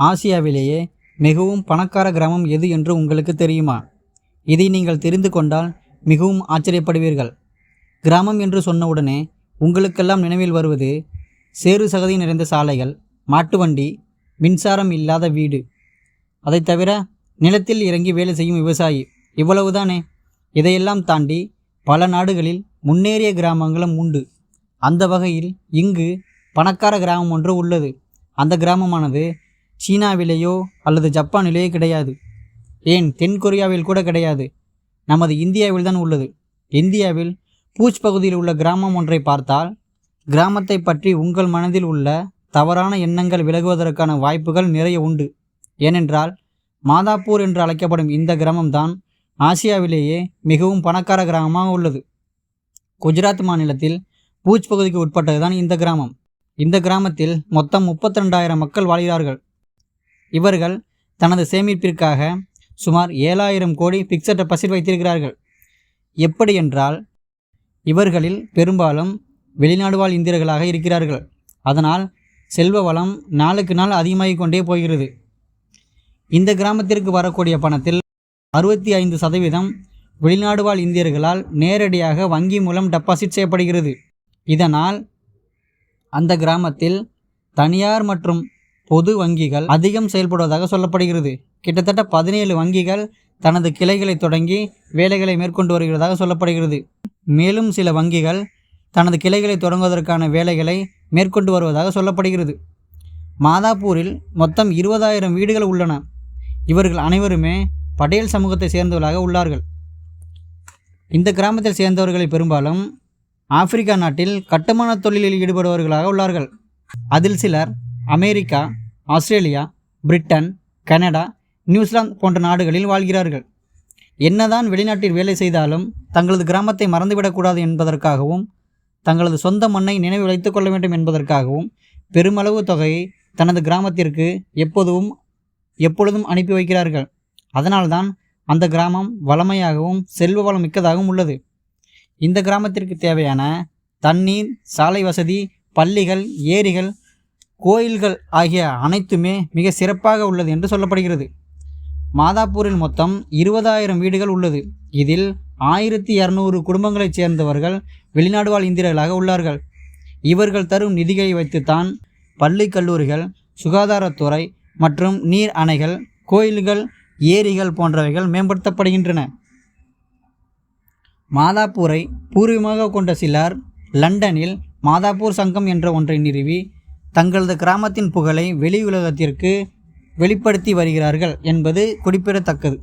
ஆசியாவிலேயே மிகவும் பணக்கார கிராமம் எது என்று உங்களுக்கு தெரியுமா? இதை நீங்கள் தெரிந்து கொண்டால் மிகவும் ஆச்சரியப்படுவீர்கள். கிராமம் என்று சொன்னவுடனே உங்களுக்கெல்லாம் நினைவில் வருவது சேறு சகதி நிறைந்த சாலைகள், மாட்டு வண்டி, மின்சாரம் இல்லாத வீடு, அதை தவிர நிலத்தில் இறங்கி வேலை செய்யும் விவசாயி, இவ்வளவுதானே. இதையெல்லாம் தாண்டி பல நாடுகளில் முன்னேறிய கிராமங்களும் உண்டு. அந்த வகையில் இங்கு பணக்கார கிராமம் ஒன்று உள்ளது. அந்த கிராமமானது சீனாவிலேயோ அல்லது ஜப்பானிலேயோ கிடையாது, ஏன் தென்கொரியாவில் கூட கிடையாது, நமது இந்தியாவில் தான் உள்ளது. இந்தியாவில் பூஜ் பகுதியில் உள்ள கிராமம் ஒன்றை பார்த்தால் கிராமத்தை பற்றி உங்கள் மனதில் உள்ள தவறான எண்ணங்கள் விலகுவதற்கான வாய்ப்புகள் நிறைய உண்டு. ஏனென்றால் மாதாப்பூர் என்று அழைக்கப்படும் இந்த கிராமம்தான் ஆசியாவிலேயே மிகவும் பணக்கார கிராமமாக உள்ளது. குஜராத் மாநிலத்தில் பூஜ் பகுதிக்கு உட்பட்டதுதான் இந்த கிராமம். இந்த கிராமத்தில் மொத்தம் 32,000 மக்கள் வாழ்கிறார்கள். இவர்கள் தனது சேமிப்பிற்காக சுமார் 7,000 கோடி பிக்சட் டெபாசிட் வைத்திருக்கிறார்கள். எப்படி என்றால் இவர்களில் பெரும்பாலும் வெளிநாடு வாழ் இந்தியர்களாக இருக்கிறார்கள். அதனால் செல்வ வளம் நாளுக்கு நாள் அதிகமாகிக் கொண்டே போகிறது. இந்த கிராமத்திற்கு வரக்கூடிய பணத்தில் 65% வெளிநாடு வாழ் இந்தியர்களால் நேரடியாக வங்கி மூலம் டெபாசிட் செய்யப்படுகிறது. இதனால் அந்த கிராமத்தில் தனியார் மற்றும் பொது வங்கிகள் அதிகம் செயல்படுவதாக சொல்லப்படுகிறது. கிட்டத்தட்ட 17 வங்கிகள் தனது கிளைகளை தொடங்கி வேலைகளை மேற்கொண்டு வருகிறதாக சொல்லப்படுகிறது. மேலும் சில வங்கிகள் தனது கிளைகளை தொடங்குவதற்கான வேலைகளை மேற்கொண்டு வருவதாக சொல்லப்படுகிறது. மாதாப்பூரில் மொத்தம் 20,000 வீடுகள் உள்ளன. இவர்கள் அனைவருமே படேல் சமூகத்தை சேர்ந்தவர்களாக உள்ளார்கள். இந்த கிராமத்தில் சேர்ந்தவர்களில் பெரும்பாலும் ஆப்பிரிக்கா நாட்டில் கட்டுமான தொழிலில் ஈடுபடுபவர்களாக உள்ளார்கள். அதில் சிலர் America, Australia, Britain, Canada, New Zealand போன்ற நாடுகளில் வாழ்கிறார்கள். என்னதான் வெளிநாட்டில் வேலை செய்தாலும் தங்களது கிராமத்தை மறந்துவிடக்கூடாது என்பதற்காகவும் தங்களது சொந்த மண்ணை நினைவு வைத்துக் கொள்ள வேண்டும் என்பதற்காகவும் பெருமளவு தொகையை தனது கிராமத்திற்கு எப்பொழுதும் அனுப்பி வைக்கிறார்கள். அதனால்தான் அந்த கிராமம் வளமையாகவும் செல்வ வளம் மிக்கதாகவும் உள்ளது. இந்த கிராமத்திற்கு தேவையான தண்ணீர், சாலை வசதி, பள்ளிகள், ஏரிகள், கோயில்கள் ஆகிய அனைத்துமே மிக சிறப்பாக உள்ளது என்று சொல்லப்படுகிறது. மாதாப்பூரில் மொத்தம் 20,000 வீடுகள் உள்ளது. இதில் 1200 குடும்பங்களைச் சேர்ந்தவர்கள் வெளிநாடு வாழ் இந்தியர்களாக உள்ளார்கள். இவர்கள் தரும் நிதிகளை வைத்துத்தான் பள்ளி, கல்லூரிகள், சுகாதாரத்துறை மற்றும் நீர் அணைகள், கோயில்கள், ஏரிகள் போன்றவைகள் மேம்படுத்தப்படுகின்றன. மாதாப்பூரை பூர்வீகமாக கொண்ட சிலர் லண்டனில் மாதாப்பூர் சங்கம் என்ற ஒன்றை நிறுவி தங்களது கிராமத்தின் புகழை வெளி உலகத்திற்கு வெளிப்படுத்தி வருகிறார்கள் என்பது குறிப்பிடத்தக்கது.